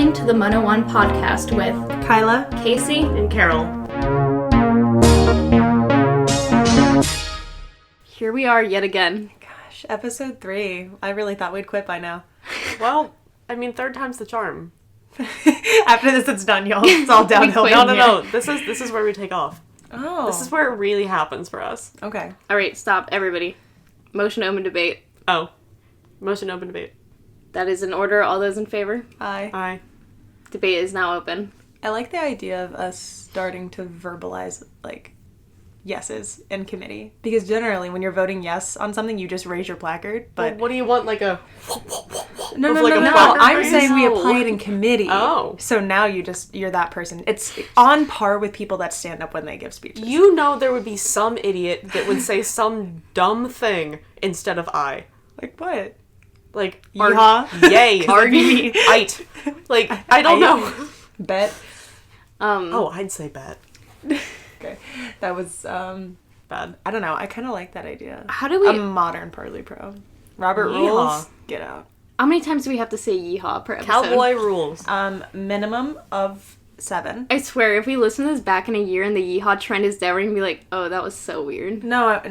listening to the MUN podcast with Kyla, Casey, and Carol. Here we are yet again. Gosh, episode 3. I really thought we'd quit by now. Well, I mean, third time's the charm. After this, it's done, y'all. It's all downhill. No. This is where we take off. Oh. This is where it really happens for us. Okay. All right, stop, everybody. Motion to open debate. Oh. Motion to open debate. That is in order. All those in favor? Aye. Aye. Debate is now open. I like the idea of us starting to verbalize, like, yeses in committee. Because generally, when you're voting yes on something, you just raise your placard. But Well, what do you want, like a... No, like a no. poker I'm face? saying we apply it in committee. Oh. So now you're that person. It's on par with people that stand up when they give speeches. You know there would be some idiot that would say some dumb thing instead of I. Like what? Like, Yeehaw. Yay. Argy. Ite. Like, I don't know. Bet. Oh, I'd say bet. Okay. That was, Bad. I don't know. I kind of like that idea. How do we... A modern Parley Pro. Robert Yeehaw. rules. Get out. How many times do we have to say yeehaw per episode? Cowboy rules. Minimum of 7. I swear, if we listen to this back in a year and the yeehaw trend is dead, we're gonna be like, oh, that was so weird. No.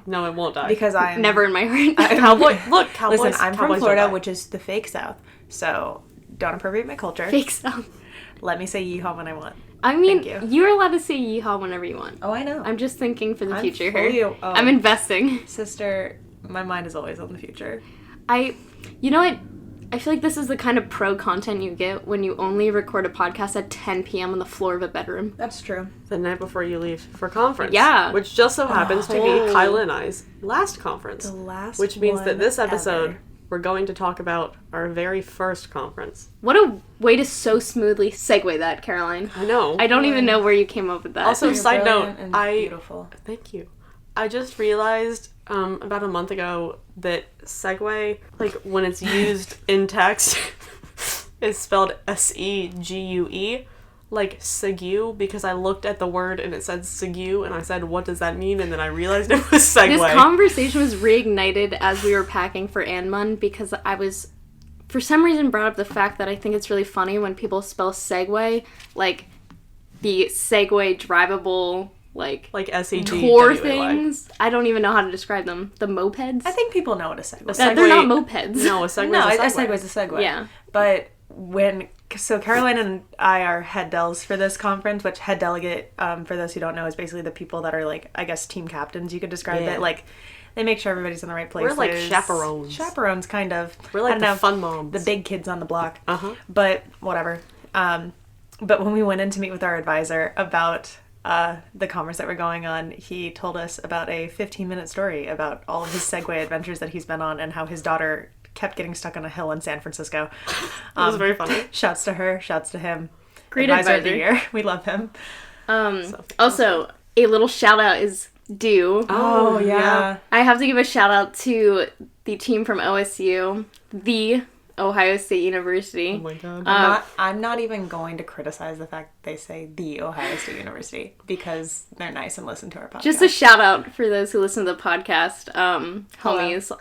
No, it won't die. Because I'm... Never in my heart. Cowboy... Look, cowboys... Listen, I'm from cowboys Florida, don't die. which is the fake South. So, don't appropriate my culture. Fake stuff. Let me say yeehaw when I want. I mean, Thank you. you're allowed to say yeehaw whenever you want. Oh, I know. I'm just thinking for the I'm future fully- here. oh. I'm investing. Sister, my mind is always on the future. You know what? I feel like this is the kind of pro content you get when you only record a podcast at 10 p.m. on the floor of a bedroom. That's true. The night before you leave for conference. Yeah. Which just so happens to Oh. be Kyla and I's last conference. The last Which means that this one episode, ever. we're going to talk about our very first conference. What a way to so smoothly segue that, Caroline. I know. I don't even know where you came up with that. Also, You're side note, brilliant and beautiful. Thank you. I just realized about a month ago that segue, like when it's used in text, is spelled S-E-G-U-E, like segue, because I looked at the word and it said segue, and I said, what does that mean? And then I realized it was segue. This conversation was reignited as we were packing for MUN because I was, for some reason, brought up the fact that I think it's really funny when people spell Segway, like the Segway drivable, like S-E-G-W-A-Y. tour things. I don't even know how to describe them. The mopeds? I think people know what a segue is. They're not mopeds. No, a segue No, is a a segue. segue is a segue. Yeah. But so Caroline and I are head dels for this conference, which head delegate, for those who don't know, is basically the people that are like, I guess, team captains, you could describe Yeah. it. Like, they make sure everybody's in the right places. We're like chaperones. Chaperones, kind of. We're I like don't the know, fun moms. the big kids on the block. Uh-huh. But whatever. But when we went in to meet with our advisor about the conference that we're going on, he told us about a 15-minute story about all of his Segway adventures that he's been on and how his daughter kept getting stuck on a hill in San Francisco. It was very funny. Shouts to her, shouts to him. Great Advisor of the advisor. year. We love him. Also, a little shout out is due. Oh, yeah. I have to give a shout out to the team from OSU, the Ohio State University. Oh my god. I'm not even going to criticize the fact that they say the Ohio State University because they're nice and listen to our podcast. Just a shout out for those who listen to the podcast, homies.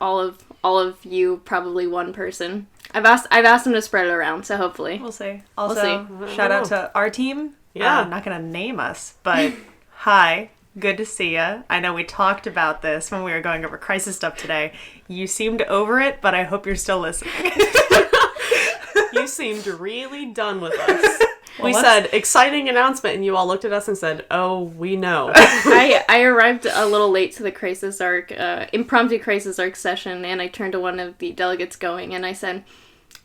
All of you, probably one person. I've asked them to spread it around, so hopefully. We'll see. Also, see. shout out to our team. Yeah. I'm not going to name us, but hi. Good to see ya. I know we talked about this when we were going over crisis stuff today. You seemed over it, but I hope you're still listening. You seemed really done with us. We said, exciting announcement, and you all looked at us and said, oh, we know. I arrived a little late to the crisis arc, impromptu crisis arc session, and I turned to one of the delegates going, and I said,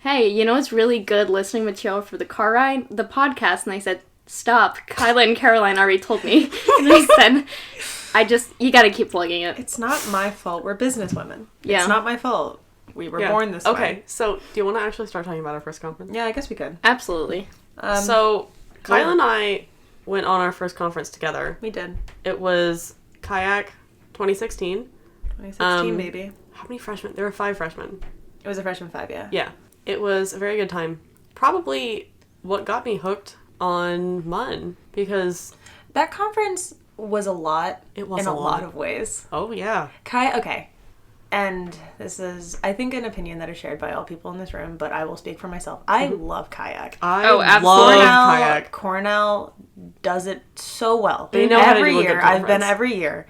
hey, you know what's really good listening material for the car ride? The podcast. And I said, stop. Kyla and Caroline already told me. And I said, you gotta keep plugging it. It's not my fault. We're businesswomen. Yeah. It's not my fault. We were born this way. Okay, so do you want to actually start talking about our first conference? Yeah, I guess we could. Absolutely. So, Kyla and I went on our first conference together. We did. It was Kayak 2016. 2016, maybe. How many freshmen? There were 5 freshmen. It was a freshman 5, yeah. Yeah. It was a very good time. Probably what got me hooked on MUN, because That conference was a lot. It was in a a lot. lot of ways. Oh, yeah. Okay. and this is, I think, an opinion that is shared by all people in this room, but I will speak for myself. I love kayak. I absolutely. love kayak. Cornell does it so well. They know how to every do a good year. I've been conference. every year,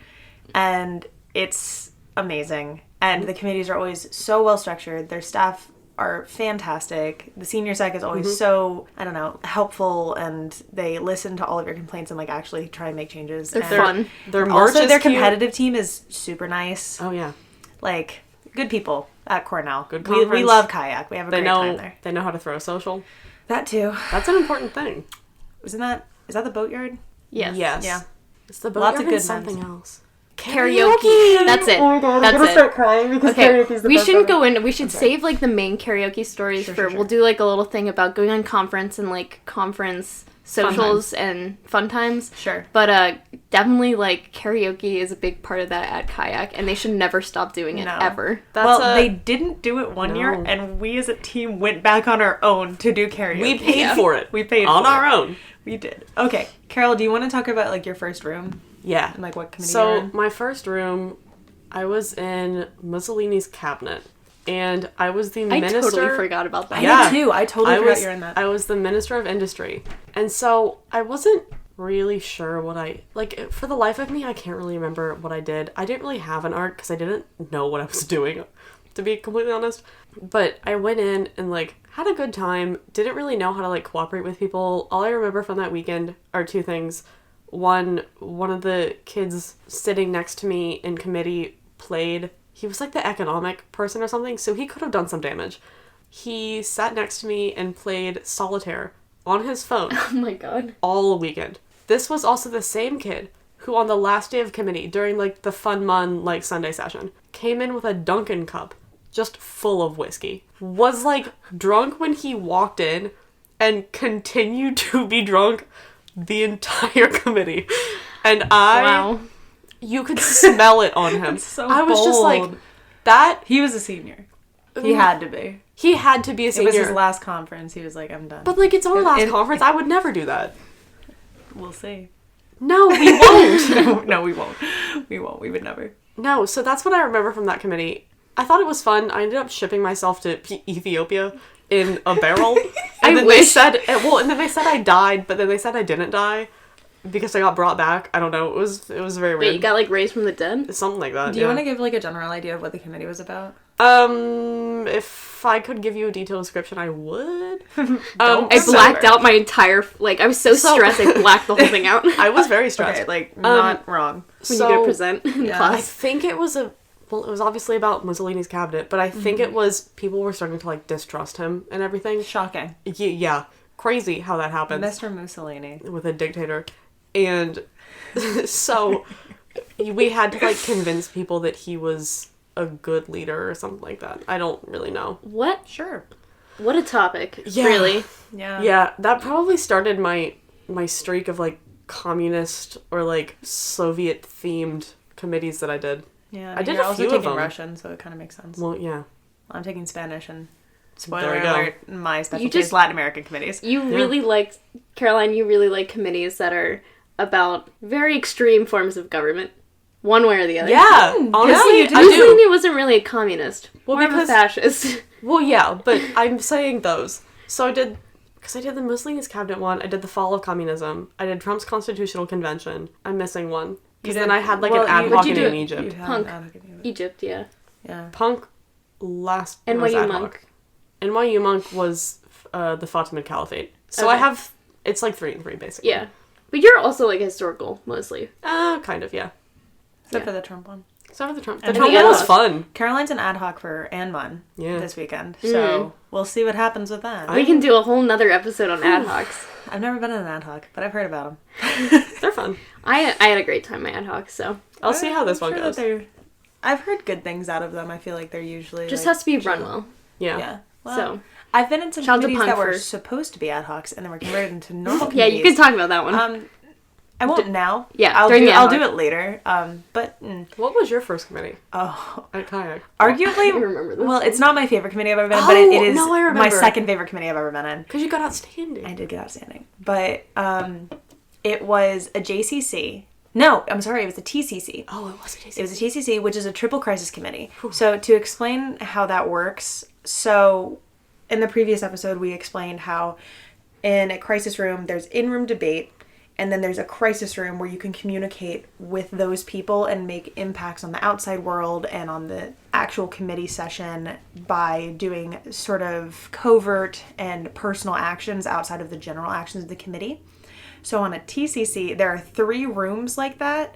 and it's amazing. And the committees are always so well structured. Their staff are fantastic. The senior sec is always so, I don't know, helpful, and they listen to all of your complaints and like actually try and make changes. They're And fun. Their merch also, is their cute. competitive team is super nice. Oh yeah, Like, good people at Cornell. Good we conference. love kayak. We have a they great time know there. they know how to throw a social. That too. That's an important thing. Is that the boatyard? Yes. Yes. Yeah. It's the Lots boatyard of and good something men's. else. Karaoke. That's it. Oh my god, That's I'm gonna it. start crying because Okay, karaoke's the we best shouldn't ever. go into. We should save like the main karaoke stories for. We'll do like a little thing about going on conference and like conference socials and fun times. Sure. But definitely like karaoke is a big part of that at kayak, and they should never stop doing it No. ever. They didn't do it one year, No. and we as a team went back on our own to do karaoke. We paid for it. We paid on for our it. own. We did. Okay, Carol, do you want to talk about like your first room Yeah. and like what committee you were So in? my first room, I was in Mussolini's cabinet, and I was the I minister. totally forgot about that. I Yeah. did too. I totally I forgot was you're in that. I was the minister of industry, and so I wasn't really sure what I like. For the life of me, I can't really remember what I did. I didn't really have an art because I didn't know what I was doing, to be completely honest. But I went in and like had a good time. Didn't really know how to like cooperate with people. All I remember from that weekend are two things. One of the kids sitting next to me in committee played. He was like the economic person or something, so he could have done some damage. He sat next to me and played solitaire on his phone Oh my god. all weekend. This was also the same kid who on the last day of committee, during like the fun MUN like Sunday session, came in with a Dunkin' cup just full of whiskey. Was like drunk when he walked in and continued to be drunk the entire committee. And Wow. you could smell it on him. so I was just like, bold. that, He was a senior. He had to be. he had to be a It senior. was his last conference. He was like, I'm done. But like, it's our last It- conference. I would never do that. We'll see. No, we won't. No, we won't. We won't. We would never. No, so that's what I remember from that committee. I thought it was fun. I ended up shipping myself to Ethiopia in a barrel. And then they wish. said, and then they said I died, but then they said I didn't die because I got brought back. I don't know. It was very weird. Wait, you got like raised from the dead? Something like that. Do you want to give like a general idea of what the committee was about? If I could give you a detailed description, I would. I blacked out my entire I was so stressed I blacked the whole thing out when I was very stressed. Okay, like not wrong. you go to present in Yeah. I class. think it was it was obviously about Mussolini's cabinet, but I think it was people were starting to like distrust him and everything. Shocking. Yeah, crazy how that happens Mr. Mussolini. with a dictator. And so we had to like convince people that he was a good leader or something like that. I don't really know. What? Sure. What a topic. Yeah. Really? Yeah. Yeah, that probably started my streak of like communist or like Soviet themed committees that I did. Yeah. I did you're a also few of taking them. Russian, so it kind of makes sense. Well, yeah. I'm taking Spanish, and There spoiler we go. alert, my specialty just- is Latin American committees. You really like, Caroline, you really like committees that are about very extreme forms of government. One way or the other. Yeah, honestly, you do. I do. Mussolini wasn't really a communist. Well, More of a because- fascist. Well, yeah, but I'm saying those. So I did, because I did the Mussolini's cabinet one, I did the fall of communism, I did Trump's constitutional convention. I'm missing one. Because then I had like an ad hoc what'd you in do? Egypt. You'd have Punk. an ad hoc in Egypt. Egypt, yeah. Yeah. Punk last NYU was ad monk. hoc. NYU monk was the Fatimid Caliphate. So Okay. I have, it's like 3 and 3 basically. Yeah. But you're also like historical, mostly. Kind of, yeah. Except Yeah. for the Trump one. Except for the Trump. The And Trump the one ad was hoc. fun. Caroline's an ad hoc for MUN Yeah. this weekend, so we'll see what happens with that. We can do a whole nother episode on ad hocs. I've never been in an ad hoc, but I've heard about them. They're fun. I had a great time at ad hoc, so. I'll see how this one goes. I've heard good things out of them. I feel like they're usually Just like, has to be run well. Yeah. Yeah. Well, So. I've been in some Shout out to committees Punk that were for- supposed to be ad hocs and then were converted into normal Yeah, committees. you can talk about that one. I won't now. yeah, I'll during do. the ad I'll hoc. do it later. But What was your first committee oh, at Kayak? arguably, I remember this well, one. it's not my favorite committee I've ever been in, but it Oh, is no, I my remember. second favorite committee I've ever been in. Because you got outstanding. I did get outstanding, but it was a JCC. No, I'm sorry, it was the TCC. Oh, it was a TCC. It was a TCC, which is a triple crisis committee. So to explain how that works, so in the previous episode we explained how in a crisis room there's in-room debate, and then there's a crisis room where you can communicate with those people and make impacts on the outside world and on the actual committee session by doing sort of covert and personal actions outside of the general actions of the committee. So on a TCC, there are 3 rooms like that,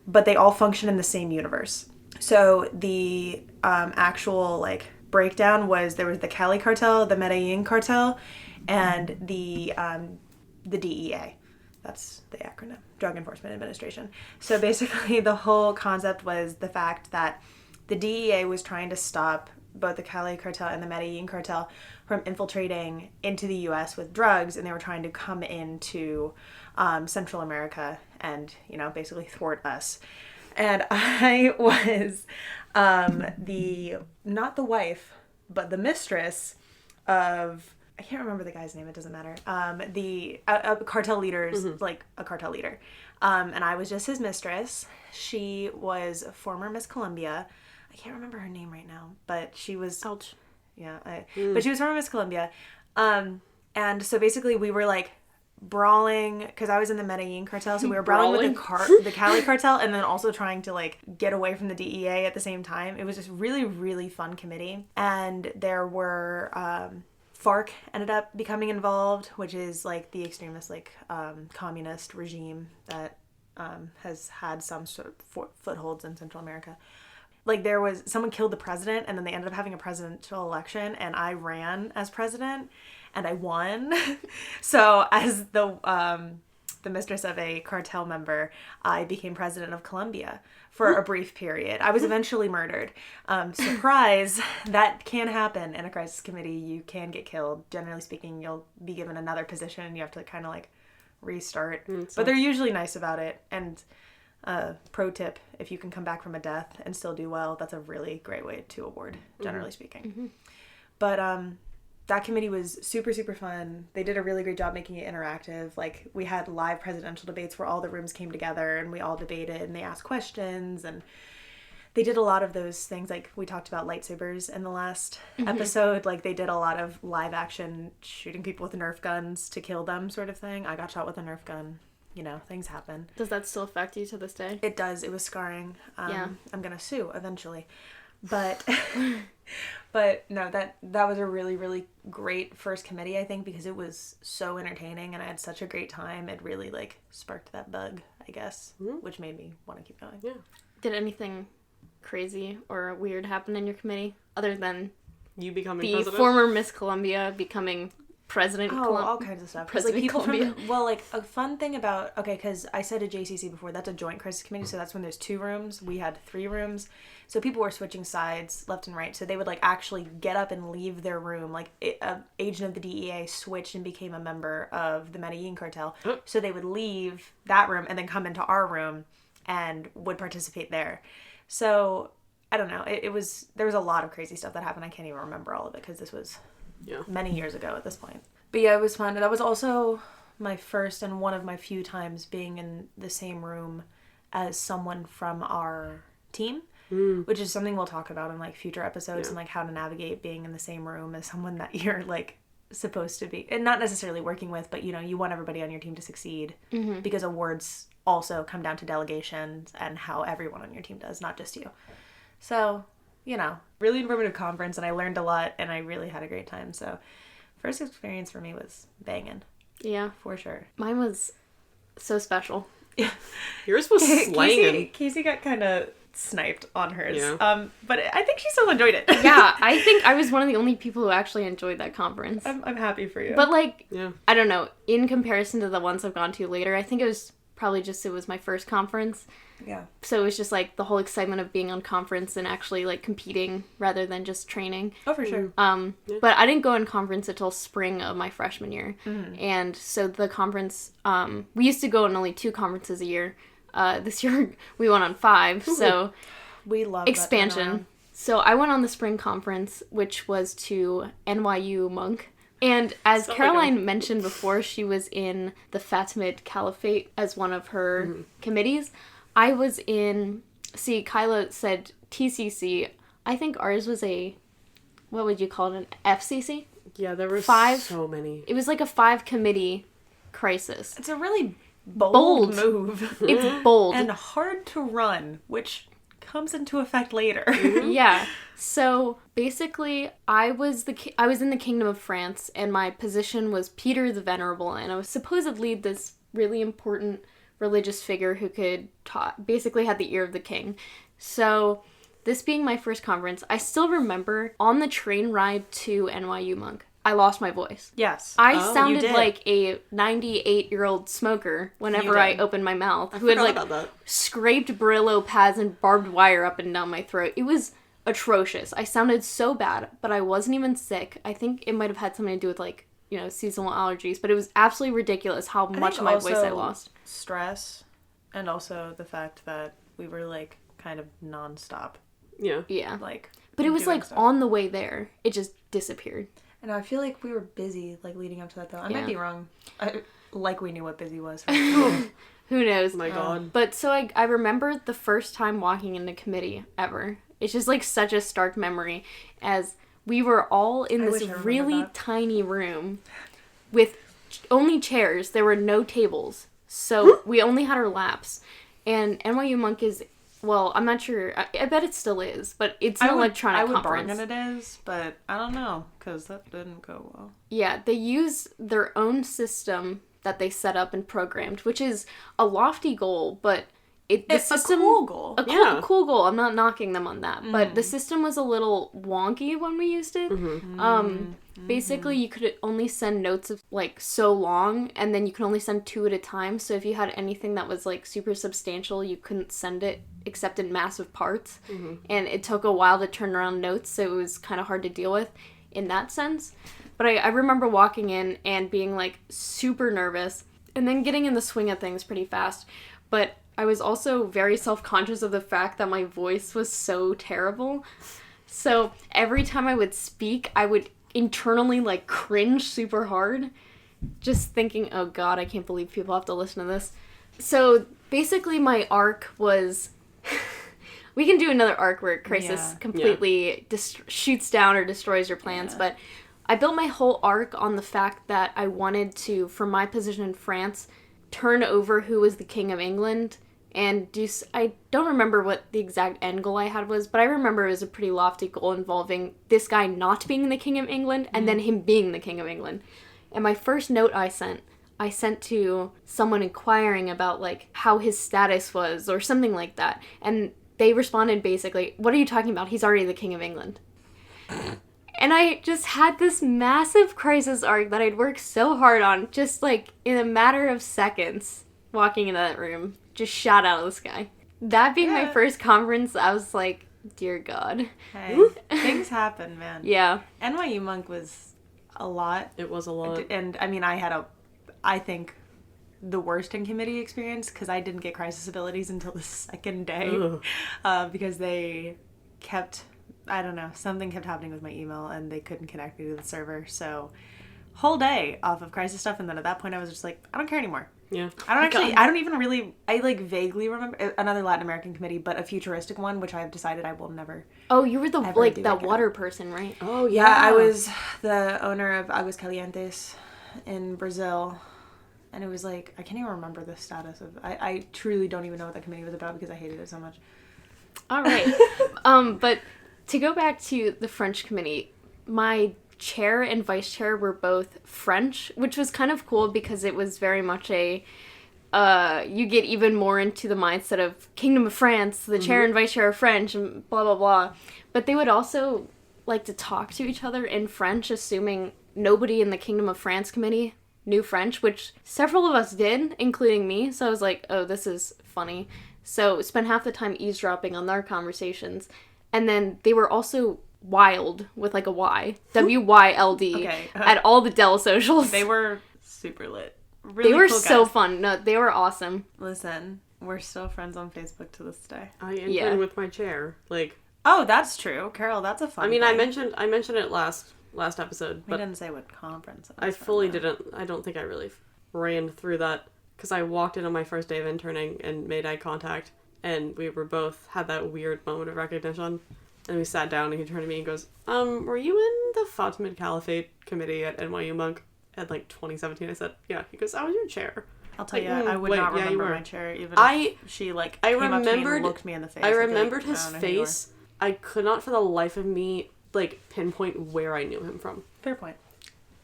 but they all function in the same universe. So the actual like breakdown was there was the Cali cartel, the Medellin cartel, and the DEA. That's the acronym, Drug Enforcement Administration. So basically the whole concept was the fact that the DEA was trying to stop both the Cali cartel and the Medellin cartel from infiltrating into the U.S. with drugs, and they were trying to come into Central America and, you know, basically thwart us. And I was not the wife, but the mistress of, I can't remember the guy's name, it doesn't matter, the cartel leader's, like a cartel leader. And I was just his mistress. She was former Miss Columbia. I can't remember her name right now, but she was... Ouch. Yeah, but she was from Miss Columbia. And so basically we were like brawling, because I was in the Medellin cartel, so we were brawling with the Cali cartel, and then also trying to like get away from the DEA at the same time. It was just really, really fun committee. And there were... FARC ended up becoming involved, which is like the extremist like communist regime that has had some sort of footholds in Central America. Like there was someone killed the president, and then they ended up having a presidential election, and I ran as president and I won. So as the mistress of a cartel member, I became president of Colombia for a brief period. I was eventually murdered. Surprise, that can happen in a crisis committee. You can get killed. Generally speaking, you'll be given another position. You have to kind of like restart. But they're usually nice about it. And pro tip, if you can come back from a death and still do well, that's a really great way to award, generally speaking. But that committee was super, super fun. They did a really great job making it interactive. Like, we had live presidential debates where all the rooms came together and we all debated and they asked questions. And they did a lot of those things. Like, we talked about lightsabers in the last episode. Like, they did a lot of live action shooting people with Nerf guns to kill them sort of thing. I got shot with a Nerf gun. You know, things happen. Does that still affect you to this day? It does. It was scarring. Yeah. I'm going to sue eventually. But... But no, that was a really, really great first committee, I think, because it was so entertaining and I had such a great time. It really, like, sparked that bug, I guess, which made me want to keep going. Yeah. Did anything crazy or weird happen in your committee other than you becoming the president? former Miss Columbia becoming president? All kinds of stuff. President like, people Columbia. Like, a fun thing about, because I said a JCC before, that's a joint crisis committee, so that's when there's 2 rooms. We had 3 rooms. So people were switching sides left and right. So they would like actually get up and leave their room. Like an agent of the DEA switched and became a member of the Medellin cartel. So they would leave that room and then come into our room and would participate there. So I don't know. There was a lot of crazy stuff that happened. I can't even remember all of it because this was many years ago at this point. But yeah, it was fun. That was also my first and one of my few times being in the same room as someone from our team. Which is something we'll talk about in like future episodes and like how to navigate being in the same room as someone that you're like supposed to be, and not necessarily working with, but you know, you want everybody on your team to succeed because awards also come down to delegations and how everyone on your team does, not just you. So, you know, really informative conference, and I learned a lot and I really had a great time. So first experience for me was banging. Yeah. For sure. Mine was so special. Yeah. Yours was slanging. Casey got kind of sniped on hers. Yeah. But I think she still enjoyed it. Yeah, I think I was one of the only people who actually enjoyed that conference. I'm happy for you. But like, I don't know, in comparison to the ones I've gone to later, I think it was probably just, it was my first conference. Yeah. So it was just like the whole excitement of being on conference and actually like competing rather than just training. Oh, for sure. But I didn't go on conference until spring of my freshman year. And so the conference, we used to go on only 2 conferences a year. This year we went on 5, so we love expansion. So I went on the spring conference, which was to NYU Monk, And as Sounds Caroline mentioned before, she was in the Fatimid Caliphate as one of her committees. I was in... See, Kyla said TCC. I think ours was a... What would you call it? An FCC? Yeah, there were 5. so many. It was like a 5-committee crisis. It's a really bold move. It's bold. And hard to run, which comes into effect later. Yeah. So basically, I was in the Kingdom of France, and my position was Peter the Venerable, and I was supposedly this really important religious figure who could basically had the ear of the king. So this being my first conference, I still remember on the train ride to NYU Monk, I lost my voice. Yes. I you sounded did. like a 98-year-old smoker whenever I opened my mouth, who had Forgot about that. scraped Brillo pads and barbed wire up and down my throat. It was atrocious. I sounded so bad, but I wasn't even sick. I think it might have had something to do with seasonal allergies, but it was absolutely ridiculous how much of my voice I lost. Stress, and also the fact that we were kind of nonstop. Yeah. Yeah. But it was on the way there. It just disappeared. And I feel like we were busy leading up to that though. I might be wrong. We knew what busy was. Who knows? Oh my god. But so I remember the first time walking into committee ever. It's just such a stark memory, as we were all in this really tiny room with only chairs. There were no tables. So we only had our laps. And NYU Monk is, well, I'm not sure. I bet it still is, but it's an electronic conference. I would bargain it is, but I don't know, because that didn't go well. Yeah, they use their own system that they set up and programmed, which is a lofty goal, but it's a cool goal. Cool goal. I'm not knocking them on that, but the system was a little wonky when we used it. Basically, you could only send notes of so long, and then you could only send 2 at a time. So if you had anything that was super substantial, you couldn't send it except in massive parts, and it took a while to turn around notes, so it was kind of hard to deal with in that sense. But I remember walking in and being super nervous, and then getting in the swing of things pretty fast. But I was also very self-conscious of the fact that my voice was so terrible. So every time I would speak, I would internally cringe super hard, just thinking, oh god, I can't believe people have to listen to this. So basically my arc was we can do another arc where Crisis completely shoots down or destroys your plans, but I built my whole arc on the fact that I wanted to, for my position in France, turn over who was the King of England, and I don't remember what the exact end goal I had was, but I remember it was a pretty lofty goal involving this guy not being the King of England, and then him being the King of England. And my first note I sent to someone inquiring about how his status was, or something like that, and they responded basically, what are you talking about? He's already the King of England. And I just had this massive crisis arc that I'd worked so hard on, just in a matter of seconds, walking into that room, just shot out of the sky. That being my first conference, I was like, dear God. Hey, things happen, man. Yeah. NYU Monk was a lot. It was a lot. And I mean, I had I think, the worst in committee experience, because I didn't get crisis abilities until the second day. Because they kept... I don't know, something kept happening with my email and they couldn't connect me to the server, so whole day off of crisis stuff, and then at that point I was just I don't care anymore. Yeah. I vaguely remember another Latin American committee, but a futuristic one, which I have decided I will never. Oh, you were that water person, right? Oh, yeah. I was the owner of Aguas Calientes in Brazil, and it was I can't even remember the status of, I truly don't even know what that committee was about because I hated it so much. All right. But to go back to the French committee, my chair and vice chair were both French, which was kind of cool because it was very much you get even more into the mindset of Kingdom of France, the chair and vice chair are French, and blah, blah, blah. But they would also like to talk to each other in French, assuming nobody in the Kingdom of France committee knew French, which several of us did, including me. So I was like, oh, this is funny. So spent half the time eavesdropping on their conversations. And then they were also wild with a Y, W-Y-L-D, at all the Dell socials. They were super lit. Really they were cool so guys. Fun. No, they were awesome. Listen, we're still friends on Facebook to this day. I am with my chair. Oh, that's true. Carol, that's a fun I mean, thing. I mentioned it last episode, We but didn't say what conference it I was fully from, though. didn't. I don't think I really ran through that because I walked in on my first day of interning and made eye contact, and we were both had that weird moment of recognition. And we sat down, and he turned to me and goes, were you in the Fatimid Caliphate committee at NYU Monk at, 2017? I said, yeah. He goes, I was your chair. I'll tell you, I would not remember my chair, even if she, came up to me and looked me in the face. I remembered like, his face. I could not for the life of me, pinpoint where I knew him from. Fair point.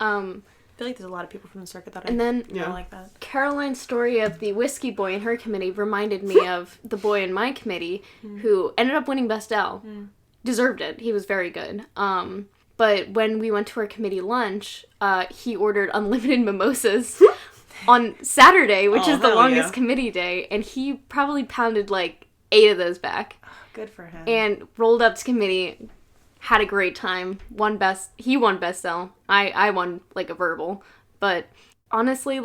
I feel like there's a lot of people from the circuit that I know like that. Caroline's story of the whiskey boy in her committee reminded me of the boy in my committee who ended up winning Best L. Deserved it. He was very good. But when we went to our committee lunch, he ordered unlimited mimosas on Saturday, which is the longest committee day, and he probably pounded 8 of those back. Good for him. And rolled up to committee, had a great time. He won Best L. I won a verbal. But honestly,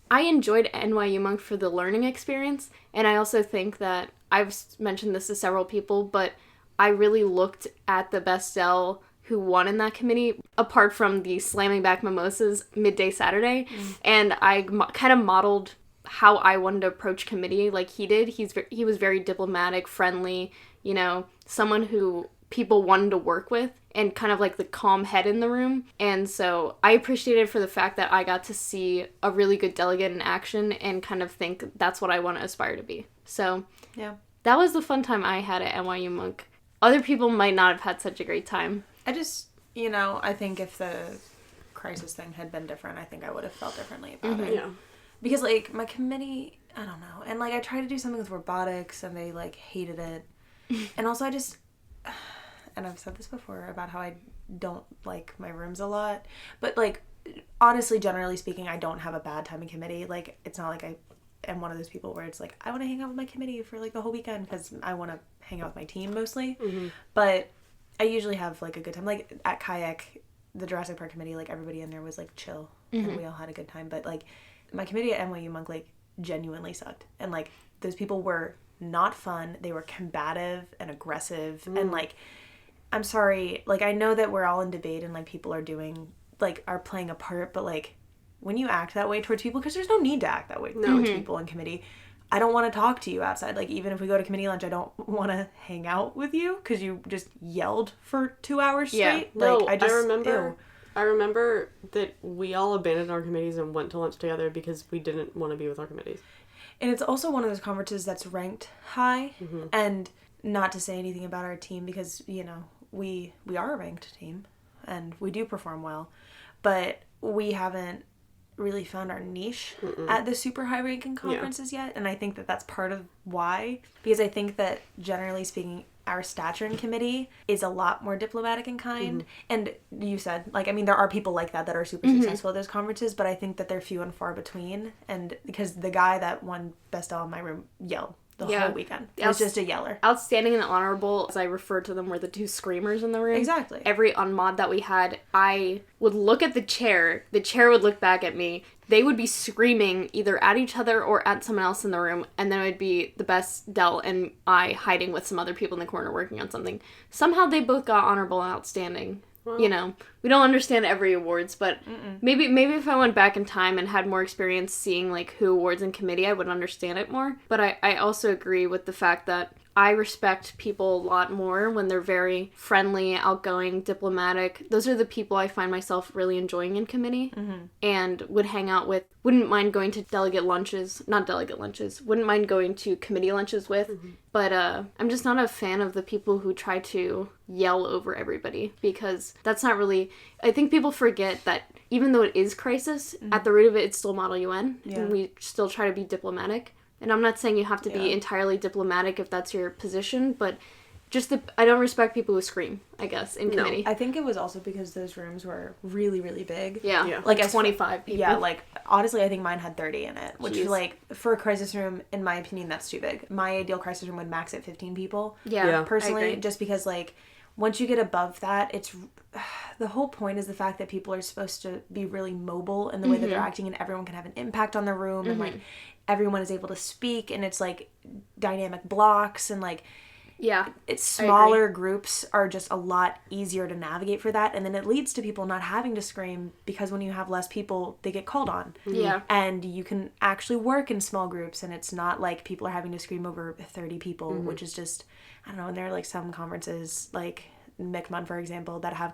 I enjoyed NYU Monk for the learning experience, and I also think that I've mentioned this to several people, but I really looked at the Best L who won in that committee, apart from the slamming back mimosas midday Saturday, and I kind of modeled how I wanted to approach committee like he did. He was very diplomatic, friendly, someone who people wanted to work with, and kind of the calm head in the room. And so I appreciated for the fact that I got to see a really good delegate in action and kind of think that's what I want to aspire to be. So yeah, that was the fun time I had at NYU Monk. Other people might not have had such a great time. I just, I think if the crisis thing had been different, I think I would have felt differently about it. Yeah. Because, my committee, I don't know. And, I tried to do something with robotics, and they, hated it. And also, I just, and I've said this before about how I don't like my rooms a lot. But, honestly, generally speaking, I don't have a bad time in committee. It's not like I am one of those people where it's I want to hang out with my committee for, the whole weekend because I want to hang out with my team mostly. Mm-hmm. But I usually have, a good time. At Kayak, the Jurassic Park committee, everybody in there was, chill. Mm-hmm. And we all had a good time. But, my committee at NYU Monk, genuinely sucked. And, those people were not fun. They were combative and aggressive. And, I'm sorry. I know that we're all in debate and, people are doing, are playing a part. But, when you act that way towards people, because there's no need to act that way towards people in committee, I don't want to talk to you outside. Even if we go to committee lunch, I don't want to hang out with you because you just yelled for 2 hours straight. Yeah. No, I remember that we all abandoned our committees and went to lunch together because we didn't want to be with our committees. And it's also one of those conferences that's ranked high. Mm-hmm. And not to say anything about our team because, we are a ranked team and we do perform well. But we haven't really found our niche at the super high ranking conferences yet. And I think that that's part of why. Because I think that generally speaking, our stature in committee is a lot more diplomatic and kind. And you said, there are people like that are super successful at those conferences, but I think that they're few and far between. And because the guy that won Best L in my room yelled the whole weekend. He was just a yeller. Outstanding and honorable, as I referred to them, were the 2 screamers in the room. Exactly. Every unmod that we had, I would look at the chair would look back at me, they would be screaming either at each other or at someone else in the room, and then it would be the Best Del and I hiding with some other people in the corner working on something. Somehow they both got honorable and outstanding. Well, we don't understand every awards, but maybe if I went back in time and had more experience seeing who awards in committee, I would understand it more. But I also agree with the fact that I respect people a lot more when they're very friendly, outgoing, diplomatic. Those are the people I find myself really enjoying in committee and would hang out with. Wouldn't mind going to wouldn't mind going to committee lunches with. But I'm just not a fan of the people who try to yell over everybody because that's not really... I think people forget that even though it is crisis, at the root of it, it's still Model UN. Yeah. And we still try to be diplomatic. And I'm not saying you have to be entirely diplomatic if that's your position, but just I don't respect people who scream, I guess, in committee. I think it was also because those rooms were really, really big. Yeah. 25 people. Yeah, honestly, I think mine had 30 in it, which, for a crisis room, in my opinion, that's too big. My ideal crisis room would max at 15 people. Yeah. Personally, just because, once you get above that, it's... The whole point is the fact that people are supposed to be really mobile in the way that they're acting, and everyone can have an impact on the room, and, everyone is able to speak, and it's, dynamic blocks, and, Yeah. It's smaller groups are just a lot easier to navigate for that, and then it leads to people not having to scream because when you have less people, they get called on. Yeah. And you can actually work in small groups, and it's not like people are having to scream over 30 people, which is just, I don't know, and there are like some conferences, like MUN, for example, that have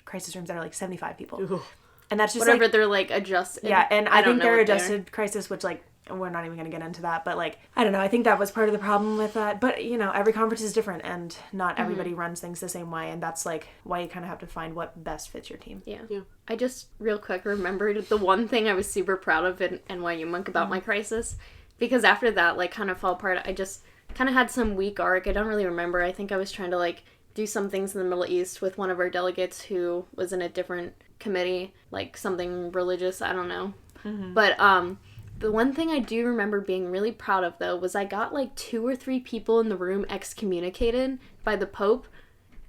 crisis rooms that are like 75 people. Ooh. And that's just whatever like, they're like adjusted. yeah, and I think they're what adjusted crisis, which like, we're not even going to get into that, but like, I don't know, I think that was part of the problem with that. But, you know, every conference is different, and not everybody runs things the same way, and that's like why you kind of have to find what best fits your team. Yeah. I just real quick remembered the one thing I was super proud of in NYU Monk about my crisis, because after that like kind of fell apart. I just kind of had some weak arc. I don't really remember. I think I was trying to like do some things in the Middle East with one of our delegates who was in a different committee, like something religious, I don't know. But the one thing I do remember being really proud of, though, was I got like 2 or 3 people in the room excommunicated by the Pope,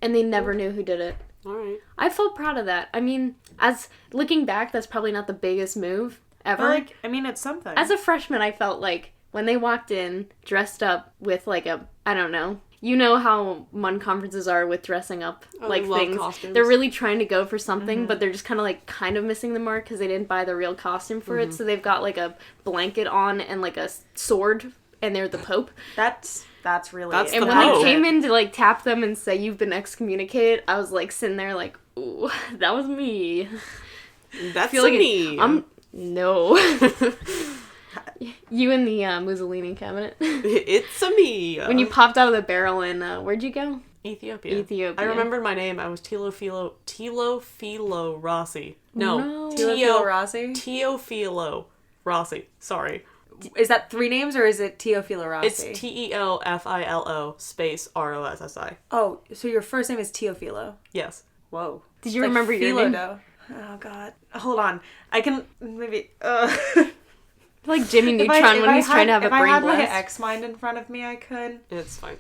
and they never knew who did it. All right. I felt proud of that. I mean, as looking back, that's probably not the biggest move ever. But like, I mean, it's something. As a freshman, I felt like when they walked in dressed up with like a, I don't know, you know how MUN conferences are with dressing up, like things. Costumes. They're really trying to go for something, but they're just kind of missing the mark because they didn't buy the real costume for it. So they've got like a blanket on and like a sword, and they're the Pope. That's really That's it. And the when I Pope. came in to like tap them and say you've been excommunicated, I was like sitting there like, ooh, that was me. That's feel like me. No. You in the Mussolini cabinet. It's a me. When you popped out of the barrel in, where'd you go? Ethiopia. Ethiopia. I remembered my name. I was Teofilo Rossi. No. Teofilo Rossi? Teofilo Rossi. Sorry. Is that 3 names, or is it Teofilo Rossi? It's Teofilo space Rossi. Oh, so your first name is Teofilo. Yes. Whoa. Did you It's remember like your philo name? dough. Oh, God. Hold on. I can maybe... Like Jimmy Neutron when he's trying to have a brain If I had blast. my X-Mind in front of me, I could. It's fine.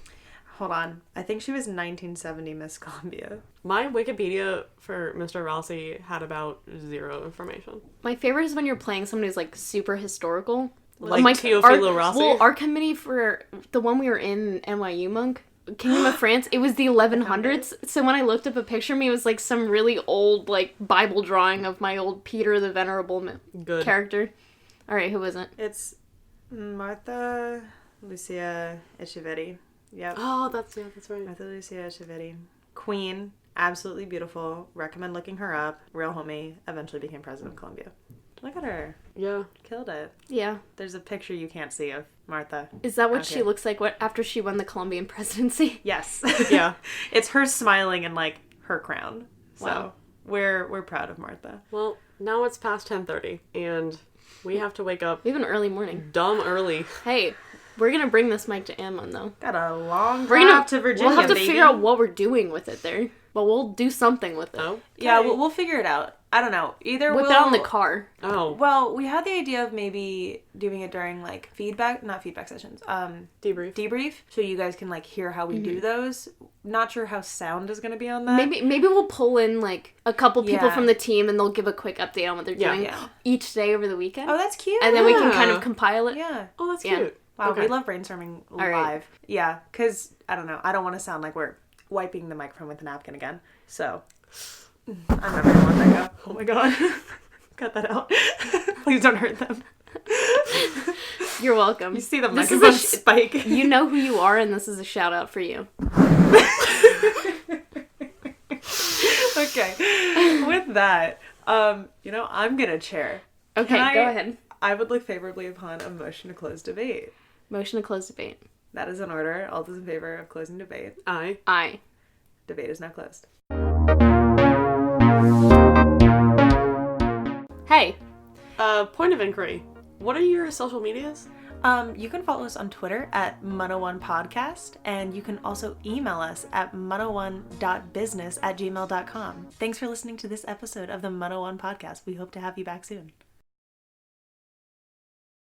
Hold on. I think she was 1970 Miss Columbia. My Wikipedia for Mr. Rossi had about 0 information. My favorite is when you're playing someone who's like super historical. Like My- Teofilo Rossi? Well, our committee for the one we were in NYU Monk, Kingdom of France, it was the 1100s. So when I looked up a picture of me, it was like some really old like Bible drawing of my old Peter the Venerable Good. character. All right, who was it? It's Martha Lucia Echeverri. Yep. Oh, that's right. Martha Lucia Echeverri. Queen. Absolutely beautiful. Recommend looking her up. Real homie. Eventually became president of Colombia. Look at her. Yeah. Killed it. Yeah. There's a picture you can't see of Martha. Is that what Okay. she looks like after she won the Colombian presidency? Yes. Yeah. It's her smiling in like her crown. So Wow. we're proud of Martha. Well, now it's past 10:30, and we have to wake up We have an early morning. dumb early. Hey, we're gonna bring this mic to MUN though. Got a long We're drive gonna to Virginia. We'll have to baby. figure out what we're doing with it there, but we'll do something with it. Oh. Yeah, Okay. we'll figure it out. I don't know. Either Whip we'll it on the car. Oh. Well, we had the idea of maybe doing it during like not feedback sessions. Debrief. So you guys can like hear how we do those. Not sure how sound is gonna be on that. Maybe we'll pull in like a couple people Yeah. from the team and they'll give a quick update on what they're doing Yeah. each day over the weekend. Oh, that's cute. and then we can kind Yeah. of compile it. Yeah. Oh, that's Yeah. cute. Wow, Okay. we love brainstorming live. right. Yeah, because I don't know. I don't want to sound like we're wiping the microphone with a napkin again. So I'm never gonna let that go. Oh my god. Cut that out. Please don't hurt them. You're welcome. You see the This is microphone a spike. You know who you are, and this is a shout out for you. Okay. With that, I'm gonna chair. Okay, Can go ahead. I would look favorably upon a motion to close debate. Motion to close debate. That is in order. All those in favor of closing debate. Aye. Debate is now closed. Hey. Point of inquiry. What are your social medias? You can follow us on Twitter at MUN01 Podcast, and you can also email us at MUN01.business@gmail.com. Thanks for listening to this episode of the MUN01 Podcast. We hope to have you back soon.